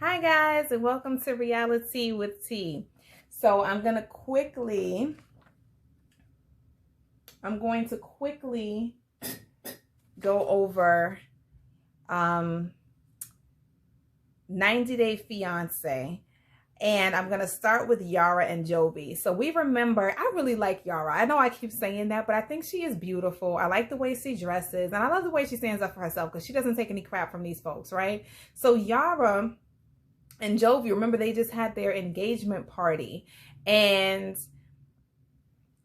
Hi guys, and welcome to Reality with T. So I'm going to quickly go over 90 Day Fiance. And I'm going to start with Yara and Jovi. So we remember, I really like Yara. I know I keep saying that, but I think she is beautiful. I like the way she dresses. And I love the way she stands up for herself because she doesn't take any crap from these folks, right? So Yara and Jovi, remember, they just had their engagement party. And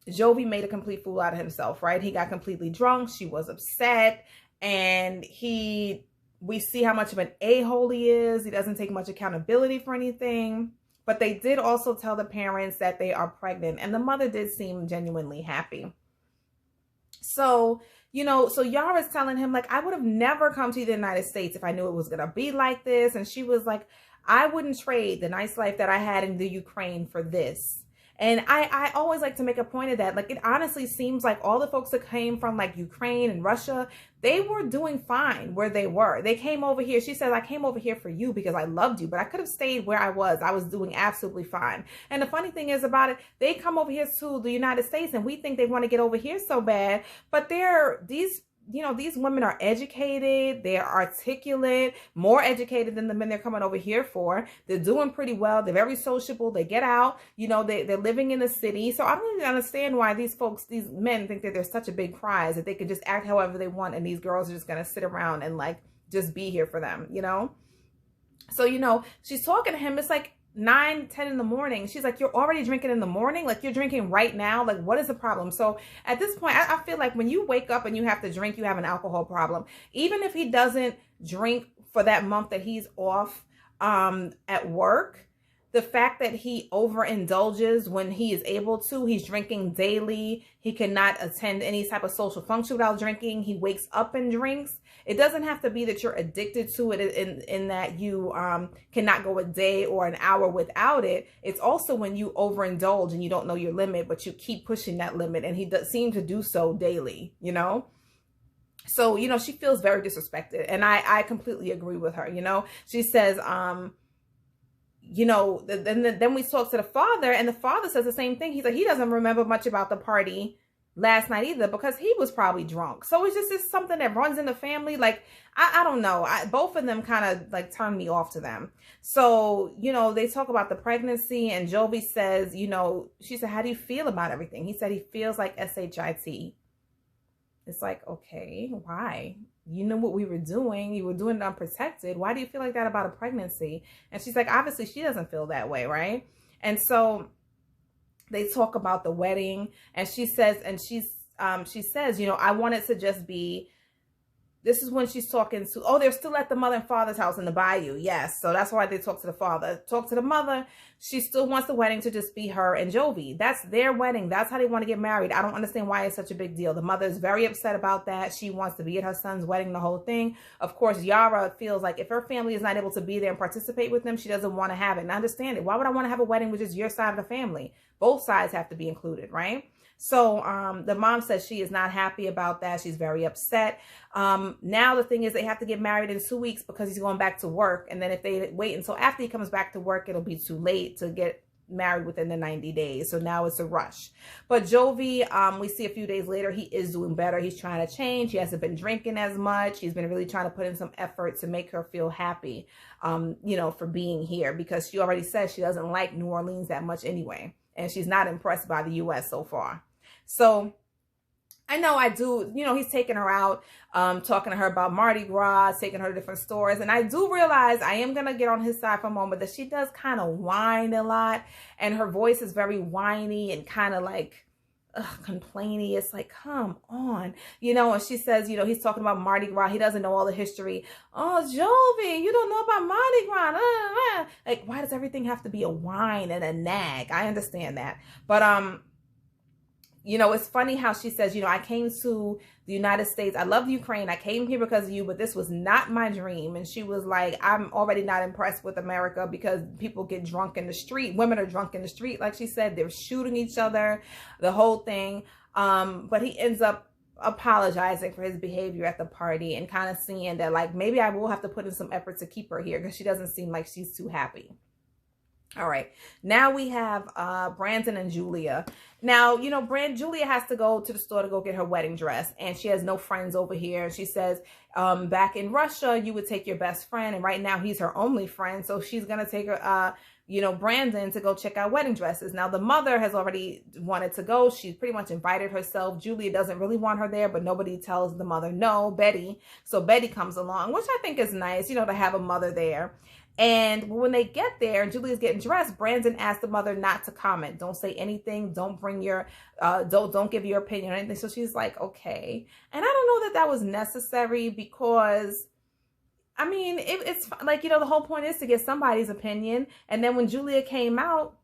Jovi made a complete fool out of himself, right? He got completely drunk. She was upset. And we see how much of an a-hole he is. He doesn't take much accountability for anything. But they did also tell the parents that they are pregnant. And the mother did seem genuinely happy. So, so Yara's telling him, like, I would have never come to the United States if I knew it was going to be like this. And she was like, I wouldn't trade the nice life that I had in the Ukraine for this. And I always like to make a point of that. Like, it honestly seems like all the folks that came from like Ukraine and Russia, they were doing fine where they were. They came over here. She says, I came over here for you because I loved you, but I could have stayed where I was. I was doing absolutely fine. And the funny thing is about it, they come over here to the United States and we think they want to get over here so bad, but these women are educated, they're articulate, more educated than the men they're coming over here for. They're doing pretty well. They're very sociable. They get out, they're living in the city. So I don't really understand why these men think that they're such a big prize, that they can just act however they want. And these girls are just going to sit around and like, just be here for them, So, she's talking to him. It's like 9-10 in the morning. She's like, you're already drinking in the morning? Like, you're drinking right now? Like, what is the problem? So at this point, I feel like when you wake up and you have to drink, you have an alcohol problem. Even if he doesn't drink for that month that he's off at work, the fact that he overindulges when he is able to, he's drinking daily. He cannot attend any type of social function without drinking. He wakes up and drinks. It doesn't have to be that you're addicted to it in that you cannot go a day or an hour without it. It's also when you overindulge and you don't know your limit, but you keep pushing that limit. And he does seem to do so daily, So, she feels very disrespected. And I completely agree with her, She says, then we talk to the father, and the father says the same thing. He's like, he doesn't remember much about the party last night either because he was probably drunk. So it's just something that runs in the family. Like, I don't know. Both of them kind of like turned me off to them. So, they talk about the pregnancy, and Jovi says, she said, how do you feel about everything? He said he feels like SHIT. It's like, okay, why? You knew what we were doing. You were doing it unprotected. Why do you feel like that about a pregnancy? And she's like, obviously she doesn't feel that way, right? And so they talk about the wedding, and she says, I want it to just be, this is when she's talking to, they're still at the mother and father's house in the bayou. Yes. So that's why they talk to the father. Talk to the mother. She still wants the wedding to just be her and Jovi. That's their wedding. That's how they want to get married. I don't understand why it's such a big deal. The mother is very upset about that. She wants to be at her son's wedding, the whole thing. Of course, Yara feels like if her family is not able to be there and participate with them, she doesn't want to have it. And I understand it. Why would I want to have a wedding with just your side of the family? Both sides have to be included, right? So the mom says she is not happy about that. She's very upset. Now the thing is, they have to get married in 2 weeks because he's going back to work. And then if they wait until after he comes back to work, it'll be too late to get married within the 90 days. So now it's a rush. But Jovi, we see a few days later, he is doing better. He's trying to change. He hasn't been drinking as much. He's been really trying to put in some effort to make her feel happy, for being here, because she already says she doesn't like New Orleans that much anyway. And she's not impressed by the U.S. so far. So I know I do, he's taking her out, talking to her about Mardi Gras, taking her to different stores. And I do realize, I am going to get on his side for a moment, that she does kind of whine a lot. And her voice is very whiny and kind of like complainy. It's like, come on, and she says, he's talking about Mardi Gras. He doesn't know all the history. Oh, Jovi, you don't know about Mardi Gras. Like, why does everything have to be a whine and a nag? I understand that. But, it's funny how she says, I came to the United States. I love the Ukraine. I came here because of you, but this was not my dream. And she was like, I'm already not impressed with America because people get drunk in the street. Women are drunk in the street. Like she said, they're shooting each other, the whole thing. But he ends up apologizing for his behavior at the party and kind of seeing that, like, maybe I will have to put in some effort to keep her here because she doesn't seem like she's too happy. All right, now we have Brandon and Julia. Now, you know, Julia has to go to the store to go get her wedding dress, and she has no friends over here. And she says, back in Russia, you would take your best friend, and right now he's her only friend. So she's gonna take her, you know, Brandon to go check out wedding dresses. Now, the mother has already wanted to go. She's pretty much invited herself. Julia doesn't really want her there, but nobody tells the mother no, Betty. So Betty comes along, which I think is nice, you know, to have a mother there. And when they get there and Julia's getting dressed, Brandon asks the mother not to comment. Don't say anything. Don't bring your, don't give your opinion or anything. So she's like, okay. And I don't know that that was necessary because, I mean, it's like, you know, the whole point is to get somebody's opinion. And then when Julia came out,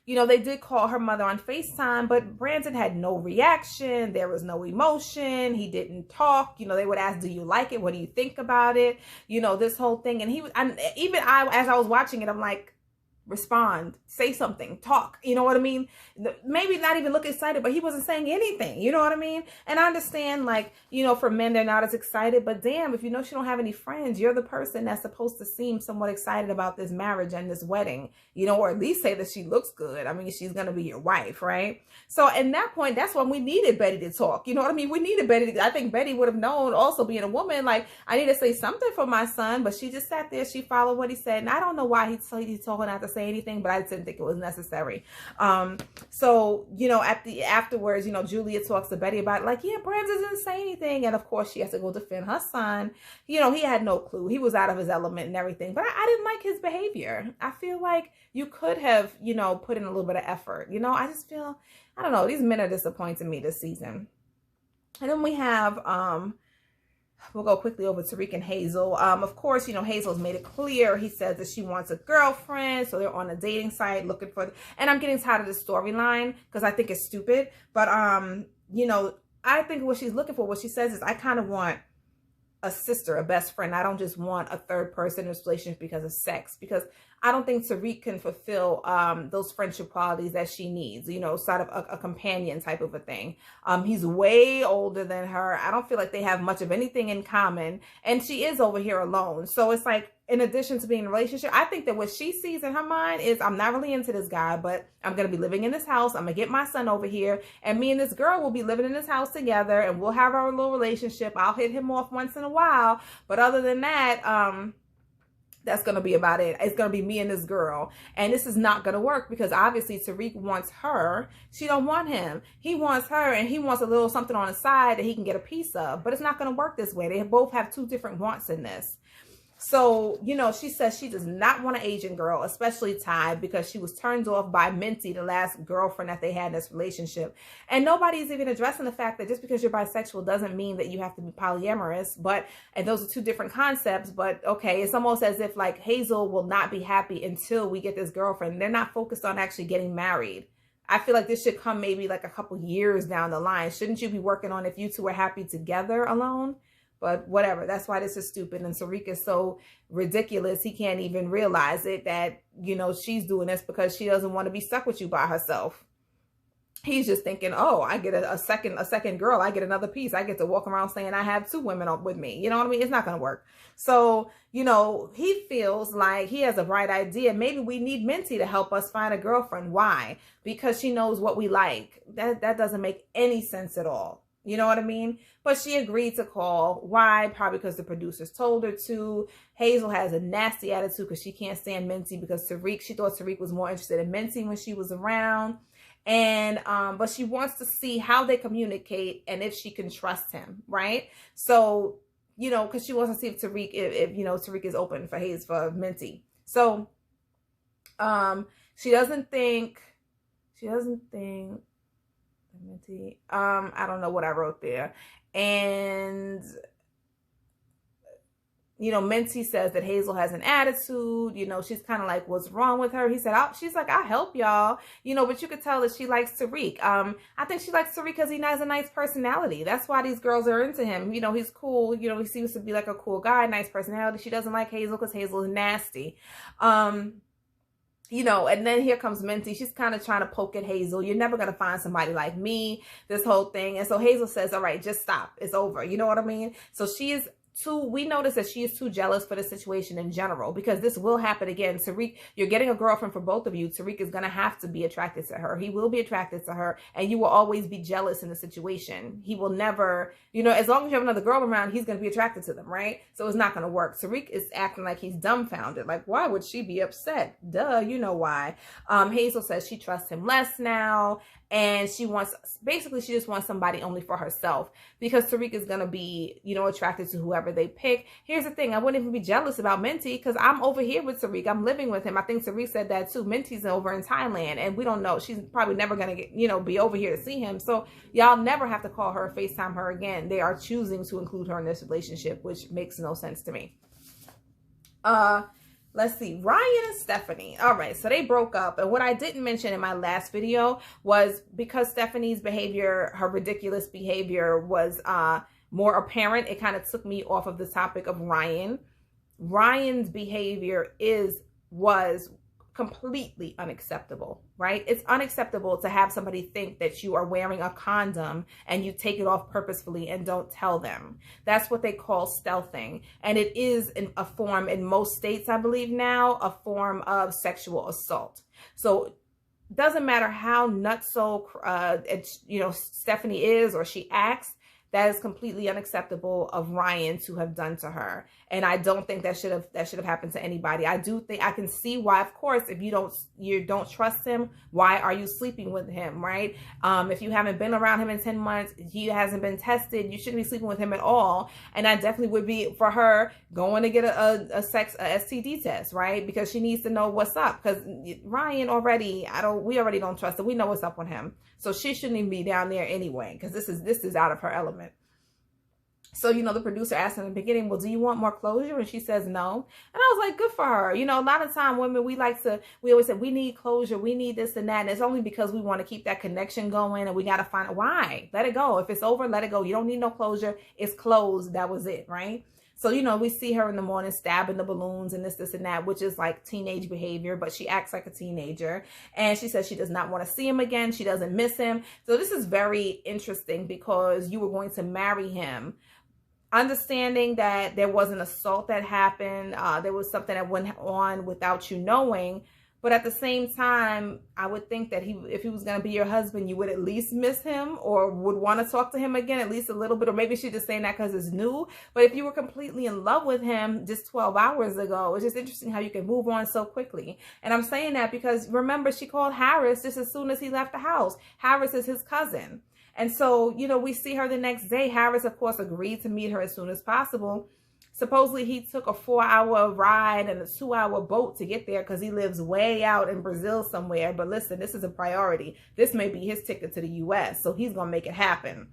you know, they did call her mother on FaceTime, but Brandon had no reaction. There was no emotion. He didn't talk. You know, they would ask, do you like it? What do you think about it? You know, this whole thing. And he was, as I was watching it, I'm like, respond, say something, talk, you know what I mean? Maybe not even look excited, but he wasn't saying anything, you know what I mean? And I understand, like, you know, for men, they're not as excited, but damn, if you know she don't have any friends, you're the person that's supposed to seem somewhat excited about this marriage and this wedding, you know, or at least say that she looks good. I mean, she's going to be your wife, right? So at that point, that's when we needed Betty to talk, you know what I mean? We needed Betty to, I think Betty would have known, also being a woman, like, I need to say something for my son, but she just sat there, she followed what he said, and I don't know why he told her not to say anything, but I didn't think it was necessary. So, you know, afterwards, you know, Julia talks to Betty about it, like, yeah, Brandon didn't say anything. And of course she has to go defend her son. You know, he had no clue. He was out of his element and everything, but I didn't like his behavior. I feel like you could have, you know, put in a little bit of effort. You know, I just feel, I don't know, these men are disappointing me this season. And then we have, we'll go quickly over to Tariq and Hazel. Of course, you know, Hazel's made it clear. He says that she wants a girlfriend. So they're on a dating site looking for, and I'm getting tired of this storyline because I think it's stupid. But, you know, I think what she's looking for, what she says is, I kind of want a sister, a best friend. I don't just want a third person in this relationship because of sex, because I don't think Tariq can fulfill those friendship qualities that she needs, you know, sort of a companion type of a thing. He's way older than her. I don't feel like they have much of anything in common, and she is over here alone. So it's like, in addition to being in a relationship, I think that what she sees in her mind is, I'm not really into this guy, but I'm going to be living in this house. I'm going to get my son over here, and me and this girl will be living in this house together, and we'll have our little relationship. I'll hit him off once in a while, but other than that, that's going to be about it. It's going to be me and this girl. And this is not going to work because obviously Tariq wants her. She don't want him. He wants her, and he wants a little something on the side that he can get a piece of. But it's not going to work this way. They both have two different wants in this. So, you know, she says she does not want an Asian girl, especially Ty, because she was turned off by Minty, the last girlfriend that they had in this relationship. And nobody's even addressing the fact that just because you're bisexual doesn't mean that you have to be polyamorous. And those are two different concepts. But okay, it's almost as if like Hazel will not be happy until we get this girlfriend. They're not focused on actually getting married. I feel like this should come maybe like a couple years down the line. Shouldn't you be working on if you two are happy together alone? But whatever, that's why this is stupid. And Tariq is so ridiculous, he can't even realize it, that, you know, she's doing this because she doesn't want to be stuck with you by herself. He's just thinking, oh, I get a second girl, I get another piece. I get to walk around saying I have two women with me. You know what I mean? It's not going to work. So, you know, he feels like he has a bright idea. Maybe we need Minty to help us find a girlfriend. Why? Because she knows what we like. That doesn't make any sense at all. You know what I mean? But she agreed to call. Why? Probably because the producers told her to. Hazel has a nasty attitude because she can't stand Minty because she thought Tariq was more interested in Minty when she was around. And, but she wants to see how they communicate and if she can trust him, right? So, you know, because she wants to see if Tariq, if you know, Tariq is open for Minty. So, she doesn't think, Minty, I don't know what I wrote there. And, you know, Minty says that Hazel has an attitude. You know, she's kind of like, what's wrong with her? He said, she's like, I'll help y'all. You know, but you could tell that she likes Tariq. I think she likes Tariq because he has a nice personality. That's why these girls are into him. You know, he's cool. You know, he seems to be like a cool guy, nice personality. She doesn't like Hazel because Hazel is nasty. you know, and then here comes Minty. She's kind of trying to poke at Hazel. You're never going to find somebody like me, this whole thing. And so Hazel says, all right, just stop. It's over. You know what I mean? So she is we notice that she is too jealous for the situation in general, because this will happen again. Tariq, you're getting a girlfriend for both of you. Tariq is going to have to be attracted to her. He will be attracted to her, and you will always be jealous in the situation. He will never, you know, as long as you have another girl around, he's going to be attracted to them, right? So it's not going to work. Tariq is acting like he's dumbfounded. Like, why would she be upset? Duh, you know why. Hazel says she trusts him less now, and she wants, basically she just wants somebody only for herself, because Tariq is going to be, you know, attracted to whoever they pick. Here's the thing. I wouldn't even be jealous about Minty, because I'm over here with Tariq. I'm living with him. I think Tariq said that too. Minty's over in Thailand, and we don't know. She's probably never going to get, you know, be over here to see him. So y'all never have to call her or FaceTime her again. They are choosing to include her in this relationship, which makes no sense to me. Let's see, Ryan and Stephanie. All right, so they broke up. And what I didn't mention in my last video was, because Stephanie's behavior, her ridiculous behavior was more apparent, it kind of took me off of the topic of Ryan. Ryan's behavior was completely unacceptable, right? It's unacceptable to have somebody think that you are wearing a condom and you take it off purposefully and don't tell them. That's what they call stealthing. And it is a form in most states, I believe now, a form of sexual assault. So it doesn't matter how nutso, you know, Stephanie is or she acts, that is completely unacceptable of Ryan to have done to her. And I don't think that should have happened to anybody. I do think I can see why, of course, if you don't trust him, why are you sleeping with him, right? If you haven't been around him in 10 months, he hasn't been tested, you shouldn't be sleeping with him at all. And I definitely would be, for her, going to get a STD test, right? Because she needs to know what's up. Because Ryan already, we already don't trust him. We know what's up with him. So she shouldn't even be down there anyway, because this is out of her element. So, you know, the producer asked in the beginning, well, do you want more closure? And she says no. And I was like, good for her. You know, a lot of time women, we always say, we need closure, we need this and that. And it's only because we want to keep that connection going, and we got to find out why. Let it go. If it's over, let it go. You don't need no closure. It's closed. That was it, right? So, you know, we see her in the morning stabbing the balloons and this and that, which is like teenage behavior, but she acts like a teenager. And she says she does not want to see him again. She doesn't miss him. So this is very interesting, because you were going to marry him, understanding that there was an assault that happened. There was something that went on without you knowing. But at the same time, I would think that if he was going to be your husband, you would at least miss him, or would want to talk to him again, at least a little bit. Or maybe she's just saying that because it's new. But if you were completely in love with him just 12 hours ago, it's just interesting how you can move on so quickly. And I'm saying that because, remember, she called Harris just as soon as he left the house. Harris is his cousin. And so, you know, we see her the next day. Harris, of course, agreed to meet her as soon as possible. Supposedly, he took a 4-hour ride and a 2-hour boat to get there, because he lives way out in Brazil somewhere. But listen, this is a priority. This may be his ticket to the U.S., so he's going to make it happen.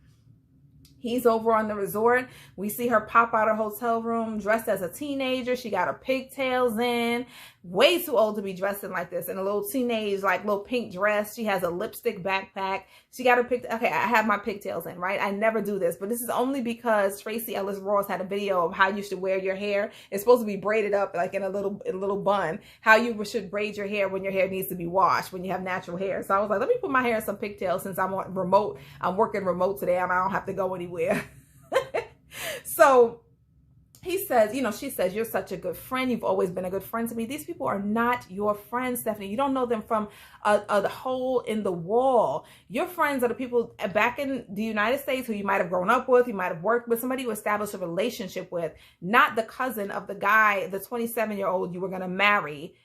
He's over on the resort. We see her pop out her hotel room dressed as a teenager. She got her pigtails in. Way too old to be dressing like this. In a little teenage, like little pink dress. She has a lipstick backpack. She got her okay, I have my pigtails in, right? I never do this, but this is only because Tracy Ellis Ross had a video of how you should wear your hair. It's supposed to be braided up like in a little bun. How you should braid your hair when your hair needs to be washed, when you have natural hair. So I was like, let me put my hair in some pigtails, since I'm on remote. I'm working remote today and I don't have to go anywhere. So he says, you know, she says, you're such a good friend. You've always been a good friend to me. These people are not your friends, Stephanie. You don't know them from a hole in the wall. Your friends are the people back in the United States who you might have grown up with, you might have worked with, somebody you established a relationship with, not the cousin of the guy, the 27-year-old you were going to marry.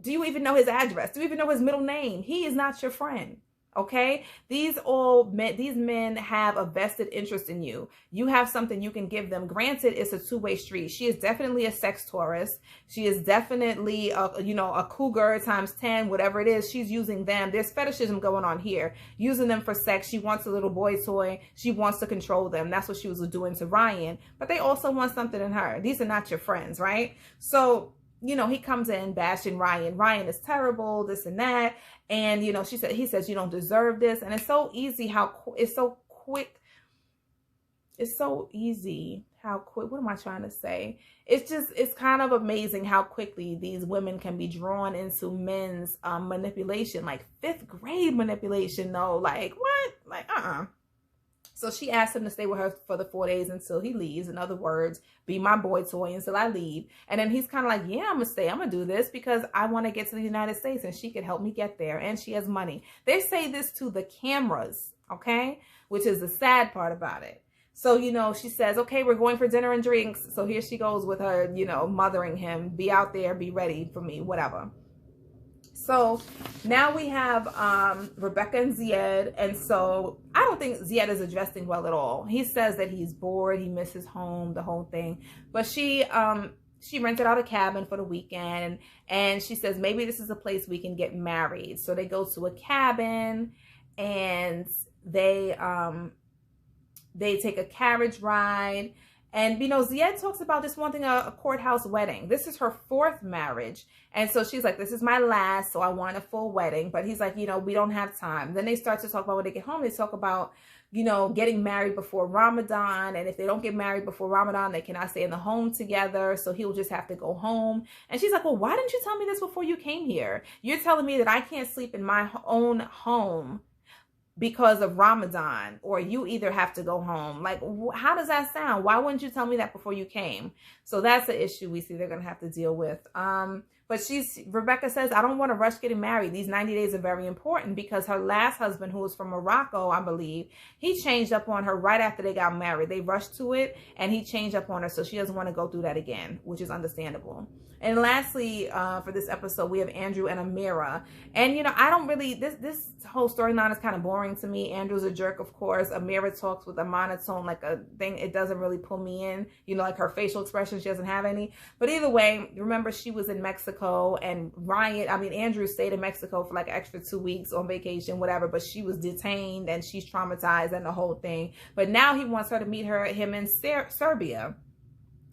Do you even know his address? Do you even know his middle name? He is not your friend. Okay, these men have a vested interest in you. You have something you can give them. Granted, it's a two-way street. She is definitely a sex tourist. She is definitely a cougar times 10, whatever it is. She's using them. There's fetishism going on here, using them for sex. She wants a little boy toy. She wants to control them. That's what she was doing to Ryan. But they also want something in her. These are not your friends, right? So, you know, he comes in bashing Ryan. Ryan is terrible, this and that. And, you know, he says, you don't deserve this. And it's so easy it's so quick. It's so easy how quick, what am I trying to say? It's kind of amazing how quickly these women can be drawn into men's manipulation, like 5th grade manipulation though. Like what? Like, So she asked him to stay with her for the 4 days until he leaves. In other words, be my boy toy until I leave. And then he's kind of like, yeah, I'm going to stay. I'm going to do this because I want to get to the United States and she could help me get there. And she has money. They say this to the cameras, okay? Which is the sad part about it. So, you know, she says, okay, we're going for dinner and drinks. So here she goes with her, you know, mothering him. Be out there, be ready for me, whatever. So now we have Rebecca and Zied. And so I don't think Zied is addressing well at all. He says that he's bored, he misses home, the whole thing. But she rented out a cabin for the weekend, and she says maybe this is a place we can get married. So they go to a cabin, and they take a carriage ride. And, you know, Zied talks about just wanting a courthouse wedding. This is her 4th marriage. And so she's like, this is my last, so I want a full wedding. But he's like, you know, we don't have time. Then they start to talk about when they get home. They talk about, you know, getting married before Ramadan. And if they don't get married before Ramadan, they cannot stay in the home together. So he'll just have to go home. And she's like, well, why didn't you tell me this before you came here? You're telling me that I can't sleep in my own home because of Ramadan, or you either have to go home. Like, how does that sound? Why wouldn't you tell me that before you came? So that's the issue we see they're going to have to deal with. But Rebecca says, I don't want to rush getting married. These 90 days are very important because her last husband, who was from Morocco, I believe, he changed up on her right after they got married. They rushed to it and he changed up on her. So she doesn't want to go through that again, which is understandable. And lastly, for this episode, we have Andrew and Amira. And, you know, I don't really, this whole storyline is kind of boring to me. Andrew's a jerk, of course. Amira talks with a monotone, like a thing. It doesn't really pull me in. You know, like her facial expression, she doesn't have any. But either way, remember, she was in Mexico, and Andrew stayed in Mexico for like an extra 2 weeks on vacation, whatever. But she was detained and she's traumatized and the whole thing. But now he wants her to meet him in Serbia.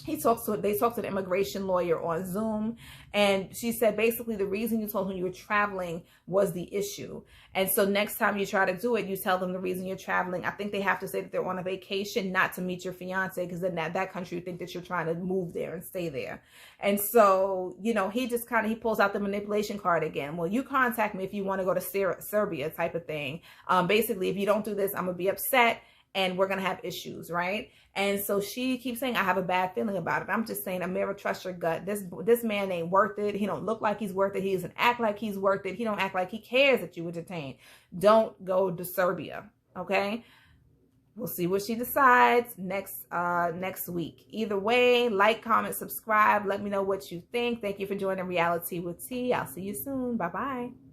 They talked to the immigration lawyer on Zoom, and she said basically the reason you told him you were traveling was the issue. And so next time you try to do it, you tell them the reason you're traveling. I think they have to say that they're on a vacation, not to meet your fiance, because then that country would think that you're trying to move there and stay there. And so, you know, he just he pulls out the manipulation card again. Well, you contact me if you want to go to Serbia type of thing. Basically, if you don't do this, I'm going to be upset and we're going to have issues, right? And so she keeps saying, I have a bad feeling about it. I'm just saying, Amira, trust your gut. This man ain't worth it. He don't look like he's worth it. He doesn't act like he's worth it. He don't act like he cares that you were detained. Don't go to Serbia, okay? We'll see what she decides next week. Either way, like, comment, subscribe. Let me know what you think. Thank you for joining Reality with T. I'll see you soon. Bye-bye.